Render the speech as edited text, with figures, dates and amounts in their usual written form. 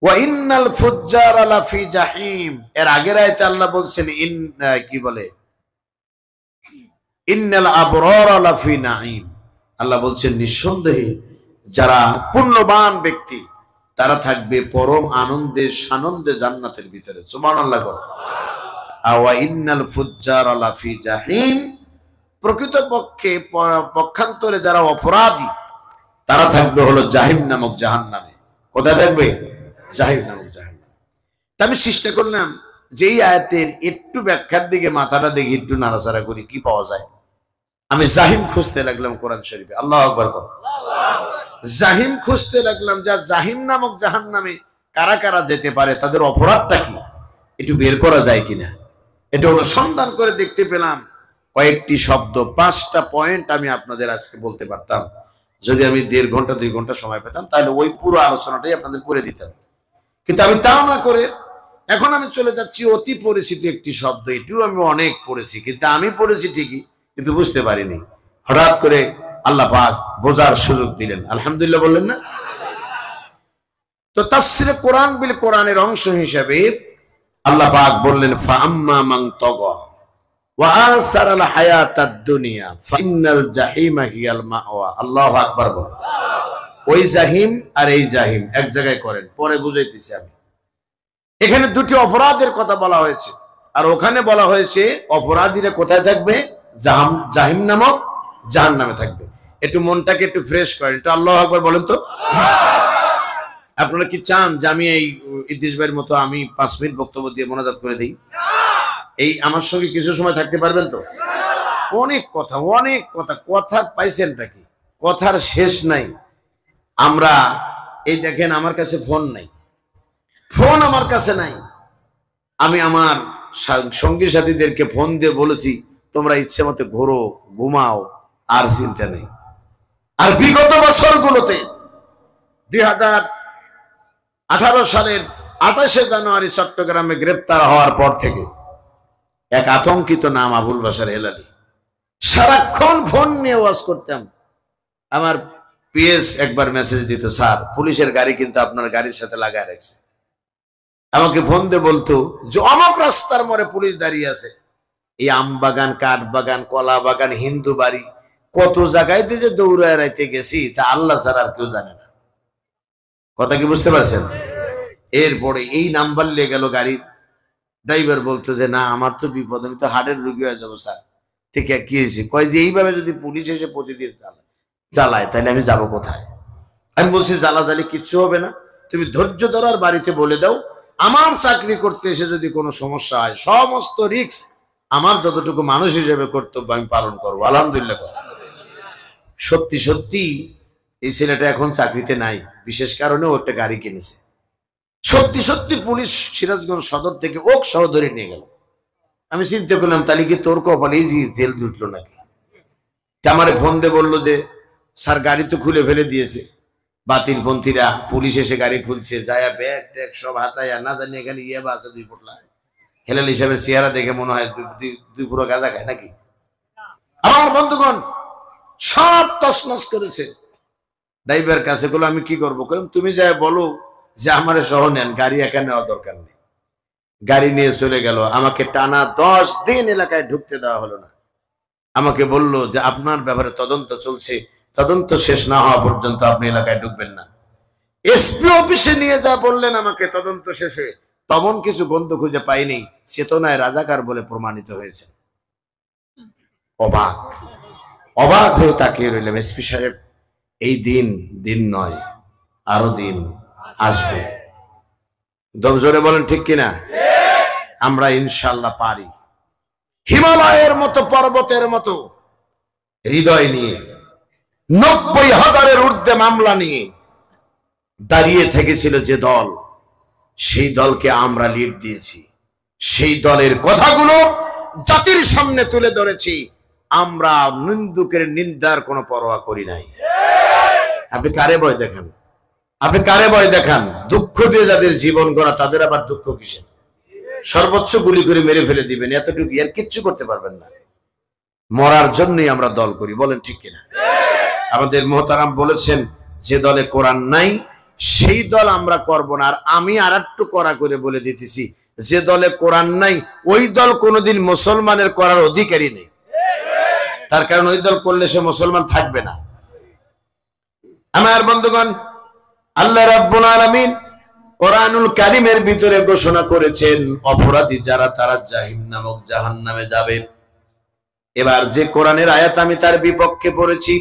ওয়া ইন্নাল ফুজ্জারা লাফি জাহিম, এর আগের আয়াতে আল্লাহ বলছেন কি বলে, ইন্নাল আবরারা লাফি নাঈম। আল্লাহ বলছেন নিঃসন্দেহে যারা পুণ্যবান ব্যক্তি তারা থাকবে পরম আনন্দে সানন্দে জান্নাতের ভিতরে। সুবহানাল্লাহ। ওয়া ইন্নাল ফুজ্জারা লাফি জাহিম, প্রকৃতপক্ষে পক্ষান্তরে যারা অপরাধী তারা থাকবে হলো জাহিম নামক জাহান্নামে। কোথায় থাকবে? জাহিম নামক জাহান্নামে। তা আমি চেষ্টা করলাম যে এই আয়াতের একটু ব্যাখ্যার দিকে মাথাটা দেখি, একটু নাড়াচাড়া করি, কি পাওয়া যায়। আমি জাহিম খুঁজতে লাগলাম কোরআন শরীফে। আল্লাহু আকবার। জাহিম খুঁজতে লাগলাম, যা জাহিম নামক জাহান্নামে কারা কারা যেতে পারে, তাদের অপরাধটা কি একটু বের করা যায় কিনা, এটা অনুসন্ধান করে দেখতে পেলাম কয়েকটি শব্দ, 5টা পয়েন্ট আমি আপনাদের আজকে বলতে পারতাম। যদি আমি 1.5 ঘন্টা 2 ঘন্টা সময় পেতাম তাহলে ওই পুরো আলোচনাটাই আপনাদের করে দিতাম, কিন্তু আমি তাও না করে এখন আমি চলে যাচ্ছি অতি পরিচিত একটি শব্দ। এটিও আমি অনেক পড়েছি, কিন্তু আমি পড়েছি ঠিকই কিন্তু বুঝতে পারিনি। হঠাৎ করে আল্লাহ পাক বোঝার সুযোগ দিলেন, আলহামদুলিল্লাহ বললেন না? তো তাফসীরে কোরআন বিল কোরআনের অংশ হিসেবে আল্লাহ পাক বললেন, ফাআম্মা মান তাগা ওয়া আসারাল হায়াতাদ দুনিয়া ফাইনাল জাহিমা হিয়াল মাওয়া। আল্লাহু আকবার বল। ওই জাহিম আর এই জাহিম এক জায়গায় করেন, পরে বুঝাইতেছি আমি। এখানে দুটি অপরাধের কথা বলা হয়েছে, আর ওখানে বলা হয়েছে অপরাধীরা কোথায় থাকবে? জাহিম নামক জাহান্নামে থাকবে। একটু মনটাকে একটু ফ্রেশ করেন, একটু আল্লাহু আকবার বলেন তো। আপনারা কি চান যে আমি এই ইদ্রিস ভাইয়ের মতো আমি 5 মিনিট বক্তব্য দিয়ে মোনাজাত করে দিই? এই আমার সঙ্গে কিছু সময় থাকতে পারবেন তো? অনেক কথা, অনেক কথা, কথা পাইছেনটা কি, কথার শেষ নাই। আমরা এই দেখেন আমার কাছে ফোন নাই, ফোন আমার কাছে নাই। আমি আমার সঙ্গী সাথীদেরকে ফোন দিয়ে বলেছি তোমরা ইচ্ছে মতো ঘোরো, ঘুমাও, আর চিন্তা নেই। আর বিগত বছরগুলোতে 2018 সালের 28শে জানুয়ারি চট্টগ্রামে গ্রেপ্তার হওয়ার পর থেকে এক আতঙ্কিত নাম আবুল বাশার হেলালি, সারাক্ষণ ফোন নিয়ে ওয়াজ করতাম। আমার পিএস একবার মেসেজ দিত, স্যার পুলিশের গাড়ি কিন্তু আপনার গাড়ির সাথে লাগায় রাখছে। আমাকে ফোন দিয়ে বলতো যে অমক রাস্তার মোড়ে পুলিশ দাঁড়িয়ে আছে। এই আম বাগান, কাঠ বাগান, কলা বাগান, হিন্দু বাড়ি, কত জায়গায়তে যে দৌড়ায় রাইতে গেছি তা আল্লাহ ছাড়া আর কেউ জানে না। কথা কি বুঝতে পারছেন? এরপরে এই নাম্বার নিয়ে গেল গাড়ির ড্রাইভার, বলতো যে না আমার তো বিপদ, আমি তো হার্টের রোগী হয়ে যাবো স্যার। ঠিক কি হয়েছে? কয় যে এইভাবে যদি পুলিশ এসে প্রতিদিন জ্বালায় তাহলে আমি যাব কোথায়? আমি বলছি জ্বালাজালি কিচ্ছু হবে না, তুমি ধৈর্য ধরার বাড়িতে বলে দাও আমার চাকরি করতে এসে যদি কোনো সমস্যা হয় সমস্ত রিস্ক আমার যতটুকু মানুষ হিসেবে কর্তব্য আমি পালন করবো। আলহামদুলিল্লাহ। সত্যি সত্যি এই ছেলেটা এখন চাকরিতে নাই, বিশেষ কারণে ও একটা গাড়ি কিনেছে। সত্যি সত্যি পুলিশ সিরাজগঞ্জ সদর থেকে ওক সহ ধরে নিয়ে গেল। আমি চিন্তা করলাম তাহলে কি তোর কপালে জেল জুটলো নাকি? আমারে ফোন দিয়ে বললো যে স্যার গাড়ি তো খুলে ফেলে দিয়েছে বাতিল পন্থীরা, পুলিশ এসে গাড়ি খুলছে, যায়া ব্যাগ ট্যাগ সব হাতায়া, না জানি এখানে ইয়ে বা আছে 2 পোটলা। হেলাল হিসাবে চেহারা দেখে মনে হয় 2 পুরো গাঁজা খায় নাকি। আমার বন্ধুগণ সব তছনছ করেছে। ড্রাইভার কাছে বলো আমি কি করবো? তুমি যাই বলো যে আমার সহ নেন, গাড়ি একা নেওয়া দরকার নেই। গাড়ি নিয়ে চলে গেল। আমাকে টানা 10 দিন এলাকায় ঢুকতে দেওয়া হলো না। আমাকে বললো যে আপনার ব্যাপারে তদন্ত চলছে, তদন্ত শেষ না হওয়া পর্যন্ত আপনি এলাকায় ঢুকবেন না। এসপি অফিসে নিয়ে যা বললেন আমাকে তদন্ত শেষে, তেমন কিছু গন্ধ খুঁজে পাইনি, চেতনায় রাজাকার বলে প্রমাণিত হয়েছে। অবাক অবাক হয়ে তাকিয়ে রইলাম। এসপি সাহেব, এই দিন নয়, আরো দিন আসবে। দম জোরে বলেন ঠিক কিনা? আমরা ইনশাল্লাহ পারি। হিমালয়ের মতো পর্বতের মতো হৃদয় নিয়ে 90,000-এর ঊর্ধ্বে মামলা নিয়ে দাঁড়িয়ে থেকেছিল যে দল, সেই দলকে আমরা লিড দিয়েছি। সেই দলের কথাগুলো জাতির সামনে তুলে ধরেছি। আমরা নিন্দুকের নিন্দার কোনো পরোয়া করি নাই। আপনি কারে ভয় দেখান? আপনি কারে ভয় দেখান? দুঃখ দিয়ে যাদের জীবন গড়া তাদের আবার দুঃখ কিসের? সর্বোচ্চ গুলি করে মেরে ফেলে দিবেন, এতটুকু, আর কিচ্ছু করতে পারবেন না। মরার জন্যই আমরা দল করি, বলেন ঠিক কিনা? আমাদের মোহতারাম বলেছেন যে দলে কোরআন নাই সেই দল আমরা করব না। আর আমি আর একটু কড়া করে বলে দিতেছি, যে দলে কোরআন নাই ওই দল কোনোদিন মুসলমানের করার অধিকারী নেই। তার কারণ ওই দল করলে সে মুসলমান থাকবে না। আমার বন্ধুগণ, আল্লাহ রাব্বুল আলামিন কোরআনুল কারীমের ভিতরে ঘোষণা করেছেন অপরাধী যারা তারা জাহিম নামক জাহান্নামে যাবে। এবার যে কোরআনের আয়াত আমি তার বিপক্ষে পড়েছি,